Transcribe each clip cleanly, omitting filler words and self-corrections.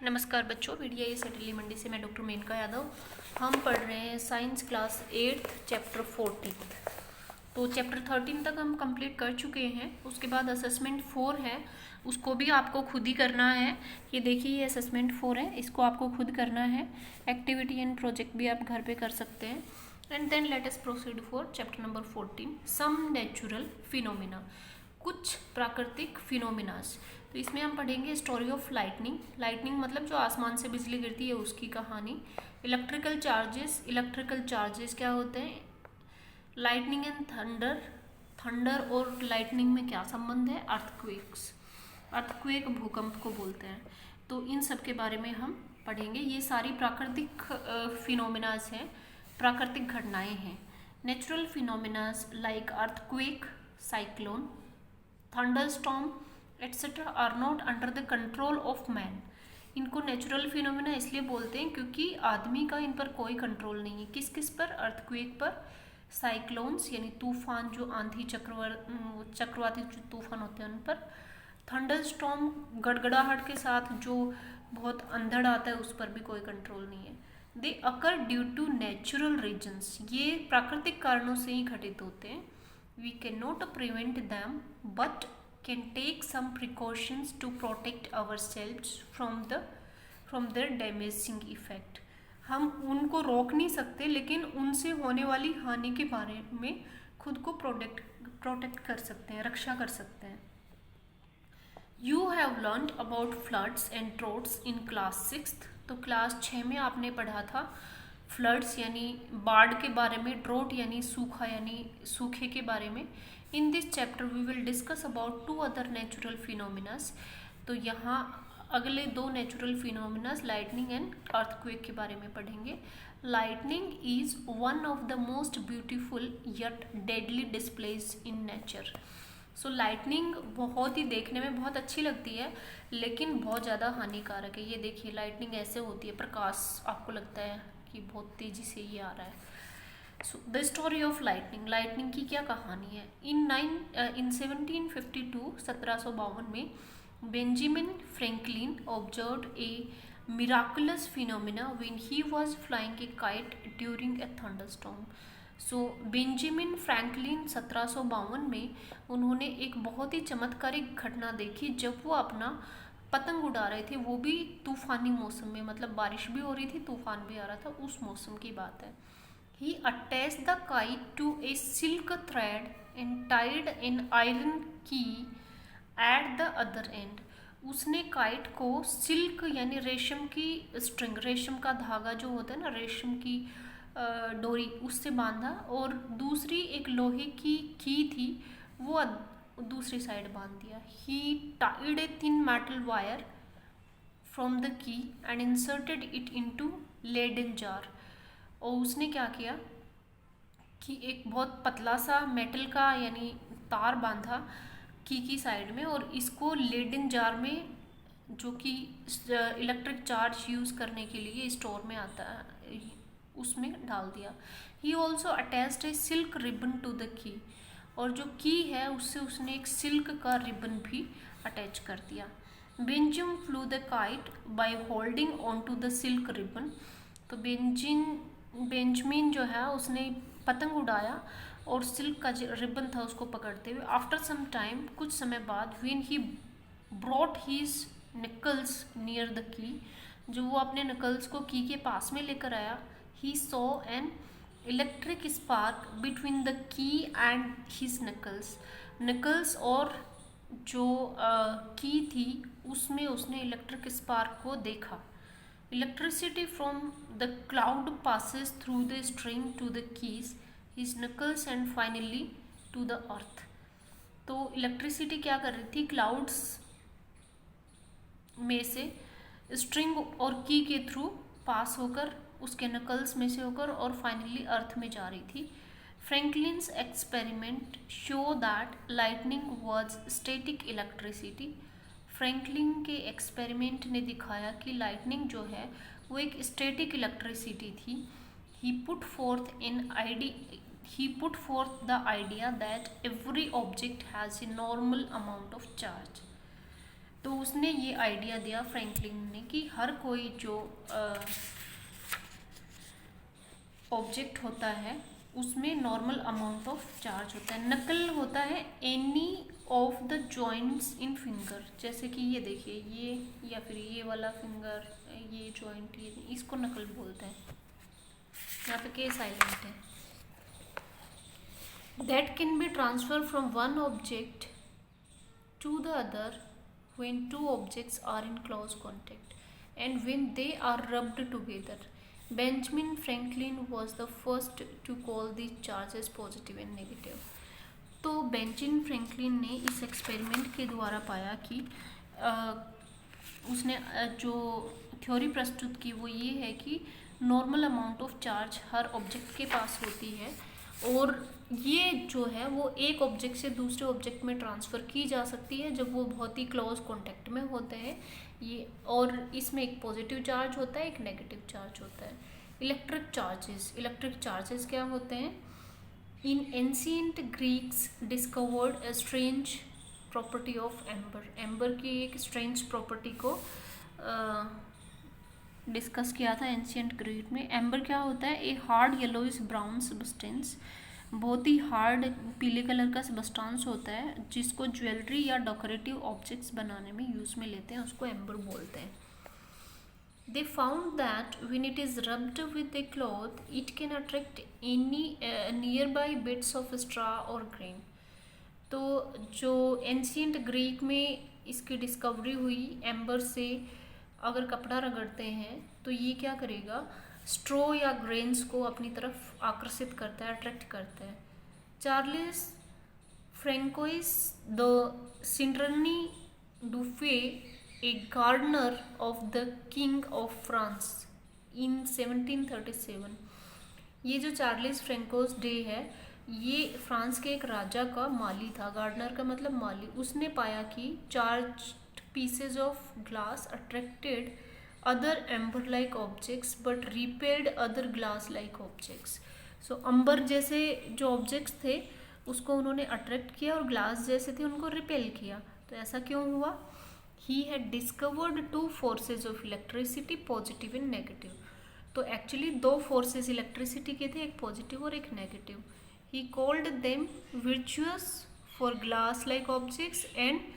नमस्कार बच्चों, मीडिया सेटली मंडी से मैं डॉक्टर मेनका यादव। हम पढ़ रहे हैं साइंस क्लास 8 चैप्टर 14। तो चैप्टर 13 तक हम कंप्लीट कर चुके हैं। उसके बाद असेसमेंट 4 है, उसको भी आपको खुद ही करना है। ये देखिए, ये असेसमेंट 4 है, इसको आपको खुद करना है। एक्टिविटी एंड प्रोजेक्ट भी आप घर पे कर सकते हैं। And then let us proceed for chapter number 14, some natural phenomena, कुछ प्राकृतिक फिनोमिनास। तो इसमें हम पढ़ेंगे स्टोरी ऑफ लाइटनिंग। लाइटनिंग मतलब जो आसमान से बिजली गिरती है उसकी कहानी। इलेक्ट्रिकल चार्जेस क्या होते हैं? लाइटनिंग एंड थंडर, थंडर और लाइटनिंग में क्या संबंध है? अर्थक्वेक भूकंप को बोलते हैं। तो इन सब के बारे में हम पढ़ेंगे। ये सारी प्राकृतिक फिनोमिनास हैं, प्राकृतिक घटनाएं हैं। Natural phenomenas like earthquake, cyclone, thunderstorm etcetera are not under the control of man. इनको नेचुरल फिनोमिना इसलिए बोलते हैं क्योंकि आदमी का इन पर कोई कंट्रोल नहीं है। किस किस पर? अर्थक्वेक पर, साइक्लोन्स यानी तूफान, जो आंधी चक्रवाती जो तूफान होते हैं उन पर, थंडरस्टॉर्म गड़गड़ाहट के साथ जो बहुत अंधड़ आता है उस पर भी कोई कंट्रोल नहीं है। They occur due to natural reasons, ये प्राकृतिक कारणों से ही घटित होते हैं। We can not prevent them but can take some precautions to protect ourselves from their damaging effect। हम उनको रोक नहीं सकते, लेकिन उनसे होने वाली हानि के बारे में खुद को प्रोटेक्ट कर सकते हैं, रक्षा कर सकते हैं। You have learn about floods and droughts in class 6। तो क्लास 6 में आपने पढ़ा था फ्लड्स यानी बाढ़ के बारे में, ड्रॉट यानी सूखा यानी सूखे के बारे में। In this chapter we will discuss about 2 other natural phenomenas. तो यहाँ अगले 2 natural phenomenas lightning and earthquake के बारे में पढ़ेंगे। Lightning is one of the most beautiful yet deadly displays in nature. So lightning बहुत ही देखने में बहुत अच्छी लगती है, लेकिन बहुत ज़्यादा हानिकारक है। ये देखिए, लाइटनिंग ऐसे होती है, प्रकाश आपको लगता है कि बहुत तेज़ी से ये आ रहा है। So the story of lightning, lightning की क्या कहानी है? इन 1752 में Benjamin Franklin observed A miraculous phenomena when he was flying A kite during a thunderstorm. So Benjamin Franklin 1752 में उन्होंने एक बहुत ही चमत्कारिक घटना देखी जब वो अपना पतंग उड़ा रहे थे, वो भी तूफानी मौसम में, मतलब बारिश भी हो रही थी, तूफान भी आ रहा था, उस मौसम की बात है। He attached the kite to a silk thread and tied an iron key at the other end। उसने काइट को सिल्क यानी रेशम की स्ट्रिंग, रेशम का धागा जो होता है ना, रेशम की डोरी, उससे बांधा, और दूसरी एक लोहे की थी वो दूसरी साइड बांध दिया। He tied a thin metal wire from the key and inserted it into leaden jar। और उसने क्या किया कि एक बहुत पतला सा मेटल का यानी तार बांधा की साइड में, और इसको लेडन जार में, जो कि इलेक्ट्रिक चार्ज यूज़ करने के लिए स्टोर में आता है, उसमें डाल दिया। He also attached a silk ribbon to the key, और जो की है उससे उसने एक सिल्क का रिबन भी अटैच कर दिया। Benjamin flew the kite by holding on to the silk ribbon. तो बेंजामिन जो है उसने पतंग उड़ाया और सिल्क का जो रिबन था उसको पकड़ते हुए। आफ्टर सम टाइम, कुछ समय बाद, when he brought his knuckles near the key, जो वो अपने निकल्स को की के पास में लेकर आया, he saw an electric spark between the key and his Nicholls और जो की थी उसमें उसने इलेक्ट्रिक स्पार्क को देखा। Electricity from the cloud passes through the string to the keys, his knuckles and finally to the earth। तो electricity क्या कर रही थी? क्लाउड्स में से स्ट्रिंग और की के थ्रू पास होकर, उसके नकल्स में से होकर, और फाइनली अर्थ में जा रही थी। फ्रैंकलिन्स experiment show that lightning was static electricity. Franklin के एक्सपेरिमेंट ने दिखाया कि लाइटनिंग जो है वो एक स्टैटिक इलेक्ट्रिसिटी थी। He put forth the idea that every object has a normal amount of charge. तो उसने ये आइडिया दिया फ्रैंकलिन ने कि हर कोई जो ऑब्जेक्ट होता है उसमें नॉर्मल अमाउंट ऑफ चार्ज होता है। नकल होता है any of the joints in finger, जैसे कि ये देखिए ये या फिर ये वाला फिंगर, ये जॉइंट, ये इसको नकल बोलते हैं। यहाँ पे के साइलेंट है। That can be transfer from one object to the other when two objects are in close contact and when they are rubbed together. Benjamin Franklin was the first to call these charges positive and negative. तो Benjamin Franklin ने इस experiment के द्वारा पाया कि उसने जो theory प्रस्तुत की वो ये है कि normal amount of charge her object के पास होती है और ये जो है वो एक ऑब्जेक्ट से दूसरे ऑब्जेक्ट में ट्रांसफ़र की जा सकती है जब वो बहुत ही क्लोज कांटेक्ट में होते हैं ये। और इसमें एक पॉजिटिव चार्ज होता है, एक नेगेटिव चार्ज होता है। इलेक्ट्रिक चार्जेस क्या होते हैं? इन ancient Greeks discovered a strange property of amber की एक स्ट्रेंज प्रॉपर्टी को डिस्कस किया था एंशिएंट ग्रीक में। एम्बर क्या होता है? A hard yellowish brown substance, बहुत ही हार्ड पीले कलर का सबस्टेंस होता है जिसको ज्वेलरी या डेकोरेटिव ऑब्जेक्ट्स बनाने में यूज़ में लेते हैं, उसको एम्बर बोलते हैं। They found that when it is rubbed with A cloth it can attract any near by bits of straw और ग्रेन। तो जो एंशिएंट ग्रीक में इसकी डिस्कवरी हुई, एम्बर से अगर कपड़ा रगड़ते हैं तो ये क्या करेगा? स्ट्रो या ग्रेन्स को अपनी तरफ आकर्षित करता है, अट्रैक्ट करता है। Charles Francois de Cisternay Dufay, a gardener of the king of France in 1737। ये जो चार्ल्स फ्रैंकोइस डे है ये फ्रांस के एक राजा का माली था। गार्डनर का मतलब माली। उसने पाया कि charge pieces of glass attracted other amber-like objects but repelled other glass-like objects. So अंबर जैसे जो ऑब्जेक्ट्स थे उसको उन्होंने अट्रैक्ट किया और ग्लास जैसे थे उनको रिपेल किया। तो ऐसा क्यों हुआ? He had discovered two forces of electricity, positive and negative. तो एक्चुअली दो फोर्सेस इलेक्ट्रिसिटी के थे, एक पॉजिटिव और एक negative. He called them virtuous for glass-like objects and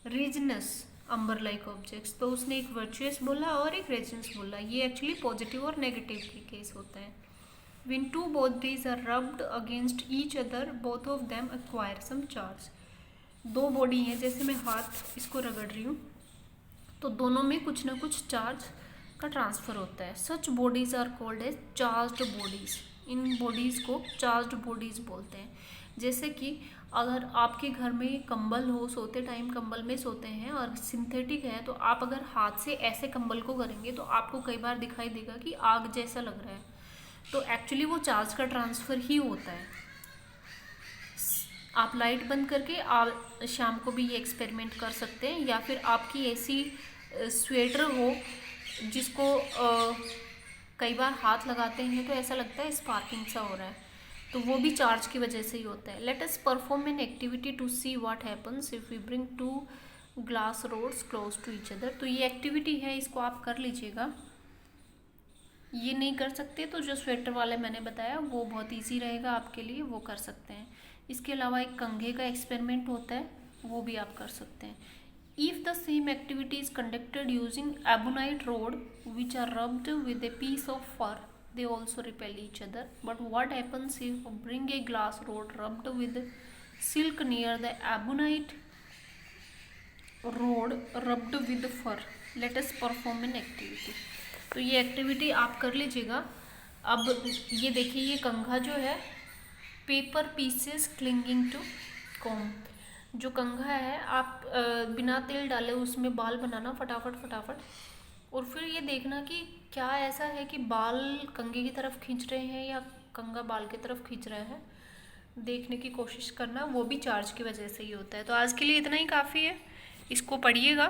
resinous amber like objects. तो उसने एक वर्चुअस बोला और एक रेजिनस बोला। ये एक्चुअली पॉजिटिव और नेगेटिव के केस होता है। When two bodies are rubbed against each other both of them acquire some charge. दो बॉडी हैं, जैसे मैं हाथ इसको रगड़ रही हूँ तो दोनों में कुछ ना कुछ चार्ज का ट्रांसफ़र होता है। Such bodies are called as charged bodies. इन बॉडीज़ को चार्ज्ड बॉडीज़ बोलते हैं। जैसे कि अगर आपके घर में कंबल हो, सोते टाइम कंबल में सोते हैं और सिंथेटिक है, तो आप अगर हाथ से ऐसे कंबल को करेंगे तो आपको कई बार दिखाई देगा कि आग जैसा लग रहा है। तो एक्चुअली वो चार्ज का ट्रांसफ़र ही होता है। आप लाइट बंद करके आप शाम को भी ये एक्सपेरिमेंट कर सकते हैं। या फिर आपकी ऐसी स्वेटर हो जिसको कई बार हाथ लगाते हैं तो ऐसा लगता है स्पार्किंग सा हो रहा है, तो वो भी चार्ज की वजह से ही होता है। Let us perform an activity to see what happens if we bring two glass rods close to each other. तो ये एक्टिविटी है, इसको आप कर लीजिएगा। ये नहीं कर सकते तो जो स्वेटर वाले मैंने बताया वो बहुत ईजी रहेगा आपके लिए, वो कर सकते हैं। इसके अलावा एक कंघे का एक्सपेरिमेंट होता है, वो भी आप कर सकते हैं। If the same activity is conducted using ebonite rod which are rubbed with a piece of fur, they also repel each other. But what happens if you bring a glass rod rubbed with silk near the ebonite rod rubbed with fur? Let us perform an activity. तो ये activity आप कर लीजिएगा। अब ये देखिए, ये कंघा जो है paper pieces clinging to comb, जो कंघा है आप बिना तेल डाले उसमें बाल बनाना फटाफट और फिर ये देखना कि क्या ऐसा है कि बाल कंघे की तरफ खींच रहे हैं या कंघा बाल की तरफ खींच रहा है, देखने की कोशिश करना। वो भी चार्ज की वजह से ही होता है। तो आज के लिए इतना ही काफ़ी है, इसको पढ़िएगा।